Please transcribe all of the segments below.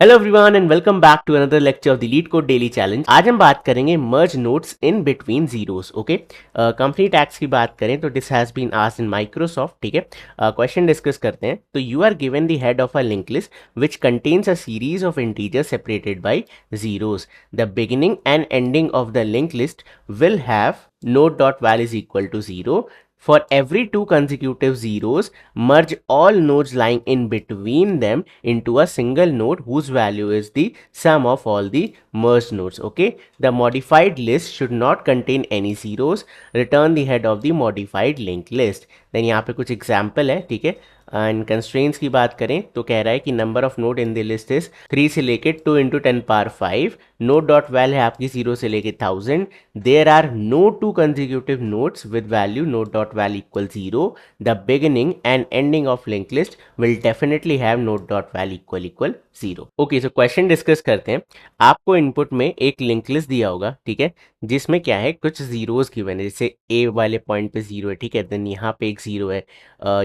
Hello everyone and welcome back to another lecture of the LeetCode daily challenge. आज हम बात करेंगे merge nodes in between zeros. Okay, company tags की बात करें तो this has been asked in Microsoft. ठीक है, क्वेश्चन डिस्कस करते हैं। तो you are given the head of a linked list which contains a series of integers separated by zeros. The beginning and ending of the link list will have node dot val is equal to 0. For every two consecutive zeros, merge all nodes lying in between them into a single node whose value is the sum of all the merged nodes. Okay, the modified list should not contain any zeros. Return the head of the modified linked list. Then यहाँ पे कुछ example है, ठीक है। And constraints की बात करें तो कह रहा है कि number of node in the list is 3 से लेके 2 into 10 power 5। Node dot val है आपकी 0 से लेके 1000। There are no two consecutive nodes with value node dot val equal 0। The beginning and ending of link list will definitely have node dot val equal 0। Okay, so question discuss करते हैं। आपको input में एक link list दिया होगा, ठीक है, जिसमें क्या है, कुछ जीरोस गिवन है। जैसे ए वाले पॉइंट पे 0 है, ठीक है, देन यहाँ पे एक 0 है,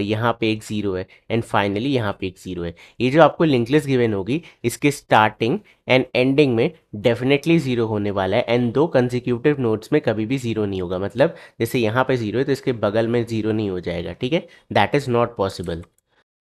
यहाँ पे एक 0 है, एंड फाइनली यहाँ पे एक 0 है। ये जो आपको लिंक लिस्ट गिवन होगी, इसके स्टार्टिंग एंड एंडिंग में डेफिनेटली 0 होने वाला है, एंड दो कंजिक्यूटिव नोड्स में कभी भी 0 नहीं होगा। मतलब जैसे यहाँ पे 0 है तो इसके बगल में 0 नहीं हो जाएगा, ठीक है, that is not possible.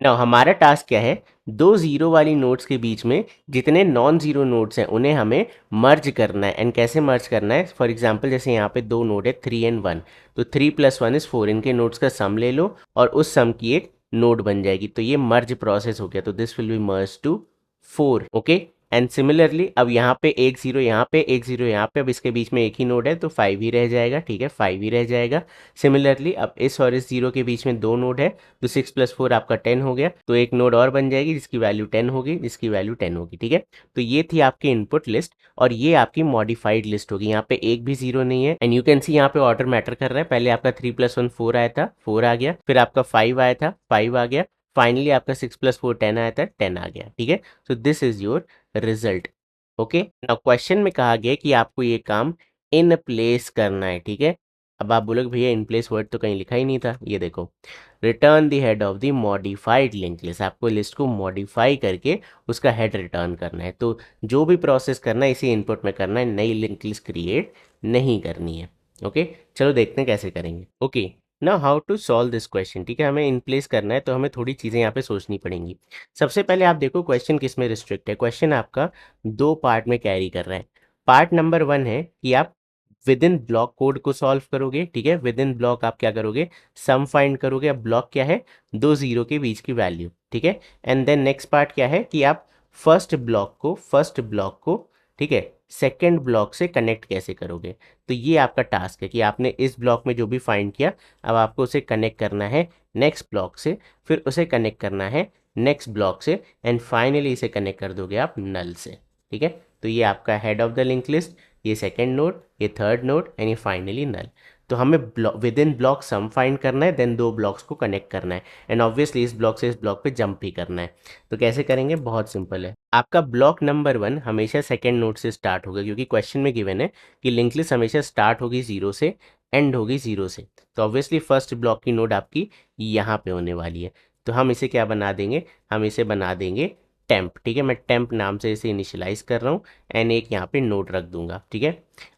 Now हमारा टास्क क्या है, दो जीरो वाली नोड्स के बीच में जितने नॉन जीरो नोड्स हैं उन्हें हमें मर्ज करना है। एंड कैसे मर्ज करना है, फॉर एग्जांपल जैसे यहाँ पे दो नोड है 3 एंड 1, तो 3 + 1 = 4, इनके नोड्स का सम ले लो और उस सम की एक नोड बन जाएगी। तो ये मर्ज प्रोसेस हो गया, तो this will be merge to 4। Okay, and similarly अब यहाँ पे एक जीरो, यहाँ पे एक जीरो, यहाँ पे अब इसके बीच में एक ही नोड है तो 5 ही रह जाएगा, ठीक है, 5 ही रह जाएगा। सिमिलरली अब इस और इस जीरो के बीच में दो नोड है, तो 6 + 4 आपका 10 हो गया, तो एक नोड और बन जाएगी जिसकी वैल्यू 10 होगी, जिसकी वैल्यू 10 होगी, ठीक है। तो ये थी आपकी इनपुट लिस्ट और ये आपकी मॉडिफाइड लिस्ट होगी। यहाँ पे एक भी जीरो नहीं है, एंड यू कैन सी यहाँ पे ऑर्डर मैटर कर रहा है। पहले आपका 3 + 1 4 आया था, 4 आ गया, फिर आपका 5 आया था, 5 आ गया, फाइनली आपका 6 + 4 10 आया था, 10 आ गया, ठीक है। So this is your result. Okay, now question में कहा गया कि आपको ये काम इन प्लेस करना है, ठीक है। अब आप बोलोगे भैया इन प्लेस वर्ड तो कहीं लिखा ही नहीं था। ये देखो, return the head of the modified link list. आपको लिस्ट को मॉडिफाई करके उसका हेड रिटर्न करना है। तो जो भी प्रोसेस करना है इसी इनपुट में करना है, नई लिंक लिस्ट क्रिएट नहीं करनी है। ओके, चलो देखते हैं कैसे करेंगे। Okay, now how to solve this question, ठीक है। हमें इन प्लेस करना है तो हमें थोड़ी चीज़ें यहाँ पे सोचनी पड़ेंगी। सबसे पहले आप देखो क्वेश्चन किस में रिस्ट्रिक्ट है। क्वेश्चन आपका दो पार्ट में कैरी कर रहा है। पार्ट नंबर 1 है कि आप विद इन ब्लॉक कोड को सॉल्व करोगे, ठीक है। विद इन ब्लॉक आप क्या करोगे, सम फाइंड करोगे। अब ब्लॉक क्या है, दो जीरो के बीच की वैल्यू, ठीक है। एंड देन नेक्स्ट पार्ट क्या है कि आप फर्स्ट ब्लॉक को ठीक है सेकेंड ब्लॉक से कनेक्ट कैसे करोगे। तो ये आपका टास्क है कि आपने इस ब्लॉक में जो भी फाइंड किया, अब आपको उसे कनेक्ट करना है नेक्स्ट ब्लॉक से, फिर उसे कनेक्ट करना है नेक्स्ट ब्लॉक से, एंड फाइनली इसे कनेक्ट कर दोगे आप नल से, ठीक है। तो ये आपका head of the link list, ये सेकेंड नोड, ये थर्ड नोड, एंड ये फाइनली नल। तो हमें block with in block sum find करना है, देन दो ब्लॉक्स को कनेक्ट करना है, एंड ऑब्वियसली इस ब्लॉक से इस ब्लॉक पे जंप भी करना है। तो कैसे करेंगे, बहुत सिंपल है। आपका ब्लॉक नंबर 1 हमेशा सेकेंड नोड से स्टार्ट होगा, क्योंकि क्वेश्चन में गिवन है कि लिंक लिस्ट हमेशा स्टार्ट होगी 0 से, एंड होगी 0 से। तो ऑब्वियसली फर्स्ट ब्लॉक की नोड आपकी यहाँ पे होने वाली है। तो हम इसे क्या बना देंगे, हम इसे बना देंगे टेम्प, ठीक है। मैं टेम्प नाम से इसे इनिशियलाइज कर रहा हूँ, एंड एक यहाँ पे नोट रख दूंगा, ठीक है।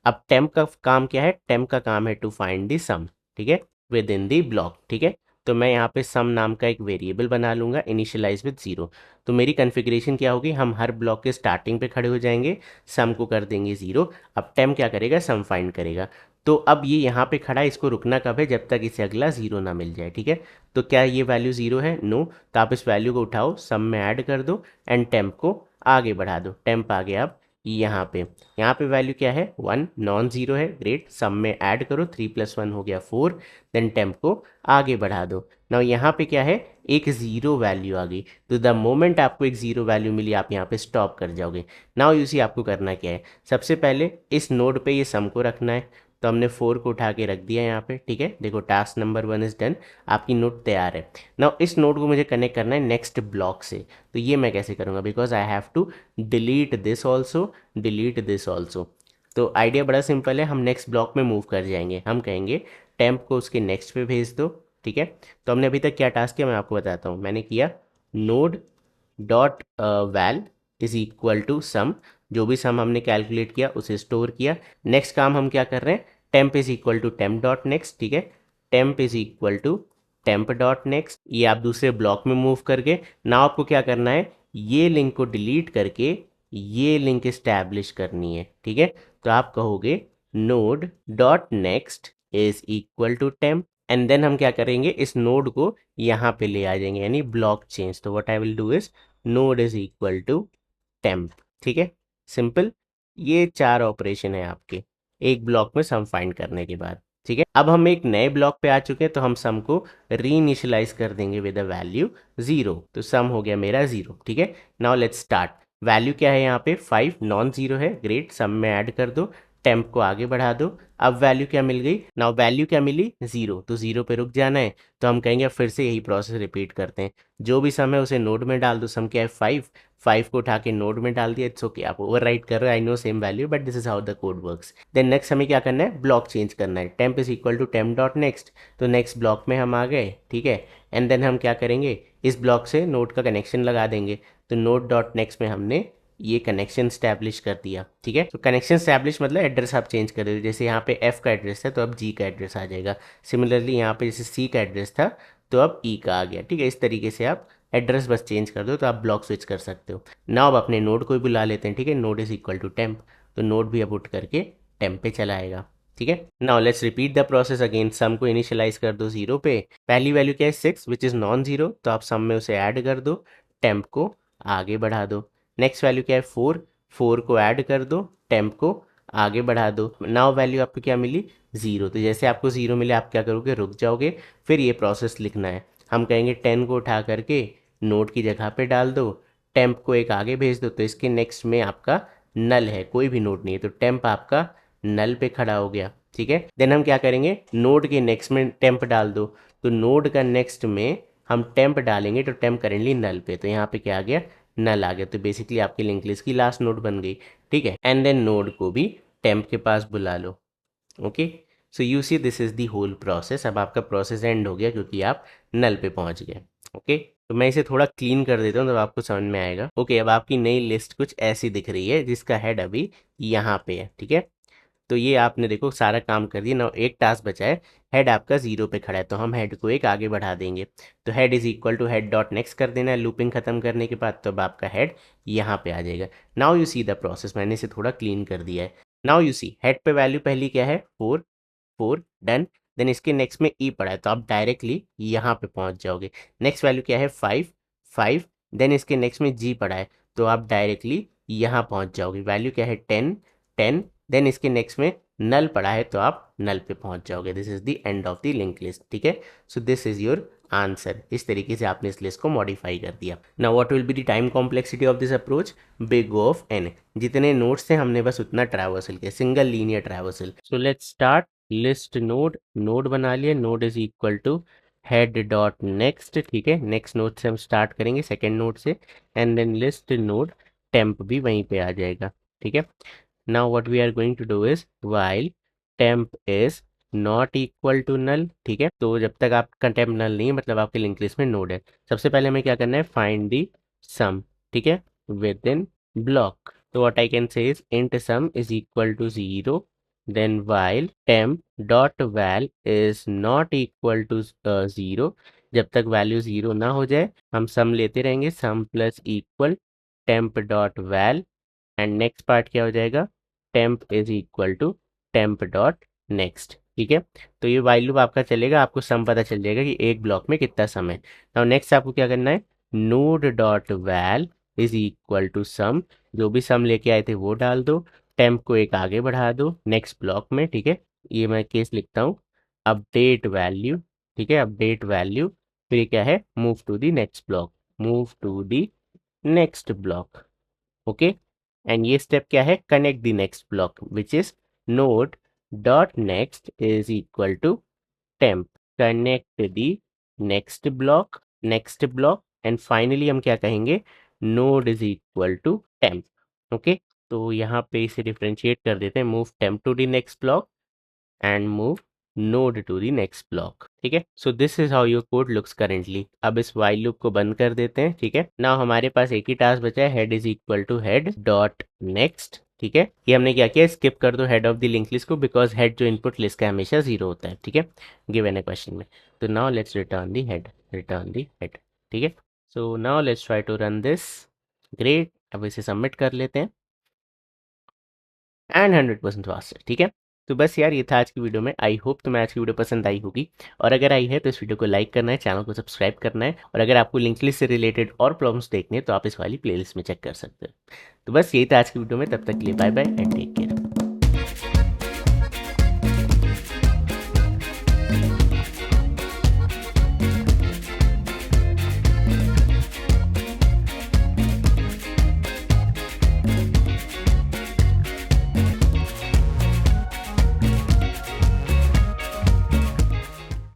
अब टेम्प का काम क्या है, टेम्प का काम है टू फाइंड दी सम, ठीक है, विद इन दी ब्लॉक, ठीक है। तो मैं यहाँ पे सम नाम का एक वेरिएबल बना लूंगा, इनिशियलाइज विद 0। तो मेरी कन्फिग्रेशन क्या होगी, हम हर ब्लॉक के स्टार्टिंग पे खड़े हो जाएंगे, सम को कर देंगे 0। अब टेम्प क्या करेगा, सम फाइंड करेगा। तो अब ये यहाँ पे खड़ा है, इसको रुकना कब है, जब तक इसे अगला 0 ना मिल जाए, ठीक है। तो क्या ये वैल्यू 0 है, नो। तो आप इस वैल्यू को उठाओ, सम में ऐड कर दो, एंड टेम्प को आगे बढ़ा दो। टेम्प आ गया अब यहाँ पे वैल्यू क्या है, 1, नॉन जीरो है, ग्रेट। सम में ऐड करो, 3 + 1 हो गया 4, देन टेम्प को आगे बढ़ा दो। नाउ यहाँ पे क्या है, एक जीरो वैल्यू आ गई। तो द मोमेंट आपको एक जीरो वैल्यू मिली, आप यहाँ पे स्टॉप कर जाओगे। नाउ यू सी आपको करना क्या है, सबसे पहले इस नोड पे ये सम को रखना है। तो हमने 4 को उठा के रख दिया यहाँ पे, ठीक है। देखो टास्क नंबर 1 इज डन, आपकी नोड तैयार है। नाउ इस नोड को मुझे कनेक्ट करना है नेक्स्ट ब्लॉक से। तो ये मैं कैसे करूँगा, because I have to delete this also, delete this also. तो आइडिया बड़ा सिंपल है, हम नेक्स्ट ब्लॉक में मूव कर जाएंगे। हम कहेंगे टेम्प को उसके नेक्स्ट पे भेज दो, ठीक है। तो हमने अभी तक क्या टास्क किया मैं आपको बताता हूँ। मैंने किया node dot val, is equal to sum, जो भी सम हमने कैलकुलेट किया उसे स्टोर किया। नेक्स्ट काम हम क्या कर रहे हैं, temp is equal to temp dot next, ठीक है, temp is equal to temp dot next, ये आप दूसरे ब्लॉक में मूव करके ना आपको क्या करना है, ये लिंक को डिलीट करके ये लिंक इस्टेब्लिश करनी है, ठीक है। तो आप कहोगे node dot next is equal to temp, and then हम क्या करेंगे, इस नोड को यहाँ पे ले आ जाएंगे, यानी ब्लॉक चेंज। तो what I will do is node is equal to temp, ठीक है, सिंपल। ये 4 ऑपरेशन है आपके एक ब्लॉक में सम फाइंड करने के बाद, ठीक है। अब हम एक नए ब्लॉक पे आ चुके हैं, तो हम सम को रीइनिशियलाइज कर देंगे विद अ वैल्यू 0। तो सम हो गया मेरा 0, ठीक है। Now let's start. वैल्यू क्या है यहाँ पे, 5 नॉन जीरो है, ग्रेट, सम में ऐड कर दो, टेम्प को आगे बढ़ा दो। अब वैल्यू क्या मिल गई, नाउ वैल्यू क्या मिली, 0, तो 0 पे रुक जाना है। तो हम कहेंगे फिर से यही प्रोसेस रिपीट करते हैं, जो भी सम है उसे नोड में डाल दो। सम क्या है 5, 5 को उठा के नोड में डाल दिया, इट्स ओके, आप ओवर राइट कर रहे हो, I know same value but this is how the code works. Then next हमें क्या करना है, ब्लॉक चेंज करना है, temp is equal to temp dot next, तो नेक्स्ट ब्लॉक में हम आ गए, ठीक है। एंड देन हम क्या करेंगे, इस ब्लॉक से नोड का कनेक्शन लगा देंगे। तो नोड डॉट नेक्स्ट में हमने ये कनेक्शन स्टैब्लिश कर दिया, ठीक है। तो कनेक्शन स्टैब्लिश मतलब एड्रेस आप चेंज कर देते, जैसे यहाँ पे एफ का एड्रेस है तो अब जी का एड्रेस आ जाएगा। सिमिलरली यहाँ पे जैसे सी का एड्रेस था तो अब ई का आ गया, ठीक है। इस तरीके से आप एड्रेस बस चेंज कर दो तो आप ब्लॉक स्विच कर सकते हो। नाउ अब अपने नोड को भी बुला लेते हैं, ठीक है, node is equal to temp, तो नोड भी अब उठ करके टेम्प पे चला आएगा, ठीक है। Now let's repeat the process again. Sum को इनिशियलाइज कर दो 0 पे, पहली वैल्यू क्या है 6 विच इज नॉन जीरो, तो आप सम में उसे ऐड कर दो, टेम्प को आगे बढ़ा दो। नेक्स्ट वैल्यू क्या है 4, 4 को ऐड कर दो, टेम्प को आगे बढ़ा दो। नाउ वैल्यू आपको क्या मिली 0, तो जैसे आपको 0 मिले आप क्या करोगे, रुक जाओगे, फिर ये प्रोसेस लिखना है। हम कहेंगे 10 को उठा करके नोड की जगह पे डाल दो, टेम्प को एक आगे भेज दो, तो इसके नेक्स्ट में आपका नल है, कोई भी नोड नहीं है, तो टेम्प आपका नल पे खड़ा हो गया, ठीक है। देन हम क्या करेंगे, नोड के नेक्स्ट में टेम्प डाल दो, तो नोड का नेक्स्ट में हम टेम्प डालेंगे तो टेम्प करेंटली नल पे, तो यहाँ पे क्या आ गया, नल आ गया। तो बेसिकली आपकी लिंक लिस्ट की लास्ट नोड बन गई, ठीक है। एंड देन नोड को भी टेम्प के पास बुला लो, okay. So you see this is the whole process. अब आपका प्रोसेस एंड हो गया क्योंकि आप नल पे पहुंच गए, ओके। तो मैं इसे थोड़ा क्लीन कर देता हूँ तब आपको समझ में आएगा, ओके। अब आपकी नई लिस्ट कुछ ऐसी दिख रही है जिसका हेड अभी यहाँ पे है, ठीक है। तो ये आपने देखो सारा काम कर दिया ना, एक टास्क बचा है, हेड आपका 0 पे खड़ा है, तो हम हेड को एक आगे बढ़ा देंगे। तो head is equal to head dot next कर देना है लूपिंग खत्म करने के बाद, तो अब आपका हेड यहाँ पे आ जाएगा। Now you see the process, मैंने इसे थोड़ा क्लीन कर दिया है। नाउ यू सी हेड पे वैल्यू पहली क्या है 4, 4 डन। देन इसके नेक्स्ट में ई पड़ा है तो आप डायरेक्टली यहाँ पे पहुँच जाओगे। नेक्स्ट वैल्यू क्या है 5, 5, देन इसके नेक्स्ट में जी पड़ा है तो आप डायरेक्टली यहाँ पहुँच जाओगे। वैल्यू क्या है 10, 10, देन इसके नेक्स्ट में नल पड़ा है तो आप नल पे पहुंच जाओगे। This is the end of the link list, ठीक है। So this is your answer. इस तरीके से आपने इस लिस्ट को मॉडिफाई कर दिया। Now what will be the time complexity of this approach, big O of n। जितने नोड्स थे हमने बस उतना ट्रैवर्सल किया, single linear traversal. So let's start list node, node बना लिए, node is equal to head dot next, ठीक है। नेक्स्ट नोड से हम स्टार्ट करेंगे, सेकेंड नोड से, and then list node temp भी वहीं पे आ जाएगा, ठीक है। Now what we are going to do is while temp is not equal to null, ठीक है। तो जब तक आपका temp null नहीं है मतलब आपके लिंक लिस्ट में नोड है, सबसे पहले हमें क्या करना है, find the sum, ठीक है, within block। तो what I can say is int sum is equal to 0, then while temp dot val is not equal to 0, जब तक वैल्यू 0 ना हो जाए हम सम लेते रहेंगे, sum plus equal temp dot val, and next part क्या हो जाएगा, temp is equal to temp dot next, ठीक है। तो ये वाइल लूप आपका चलेगा, आपको सम पता चल जाएगा कि एक ब्लॉक में कितना सम है। नाउ नेक्स्ट आपको क्या करना है, node dot val is equal to sum, जो भी सम लेके आए थे वो डाल दो, टेम्प को एक आगे बढ़ा दो नेक्स्ट ब्लॉक में, ठीक है। ये मैं केस लिखता हूँ, अपडेट वैल्यू, ठीक है, अपडेट वैल्यू, फिर ये क्या है, move to the next block, move to the next block, okay. And ये स्टेप क्या है, connect the next block which is node dot next is equal to temp, connect the next block and finally हम क्या कहेंगे, node is equal to temp, okay. तो यहाँ पे इसे डिफ्रेंशिएट कर देते हैं, move temp to the next block and move node to the next block. ठीक है, so this is how your code looks currently. अब इस वाइल लूप को बंद कर देते हैं। ठीक है, नाउ हमारे पास एक ही टास्क बचा है, head is equal to head dot next. ठीक है, ये हमने क्या किया, स्किप कर दो head of the link list को, बिकॉज हेड जो इनपुट लिस्ट का हमेशा 0 होता है। ठीक है, गिवन है क्वेश्चन में। तो now let's return the head, return the head. ठीक है, so now let's try to run this. Great, अब इसे सबमिट कर लेते हैं एंड 100% फास्ट है। ठीक है, तो बस यार ये था आज की वीडियो में। आई होप तुम्हें आज की वीडियो पसंद आई होगी, और अगर आई है तो इस वीडियो को लाइक करना है, चैनल को सब्सक्राइब करना है, और अगर आपको लिंक लिस्ट से रिलेटेड और प्रॉब्लम्स देखने हैं तो आप इस वाली प्लेलिस्ट में चेक कर सकते हो। तो बस यही था आज की वीडियो में, तब तक के लिए bye bye and take care.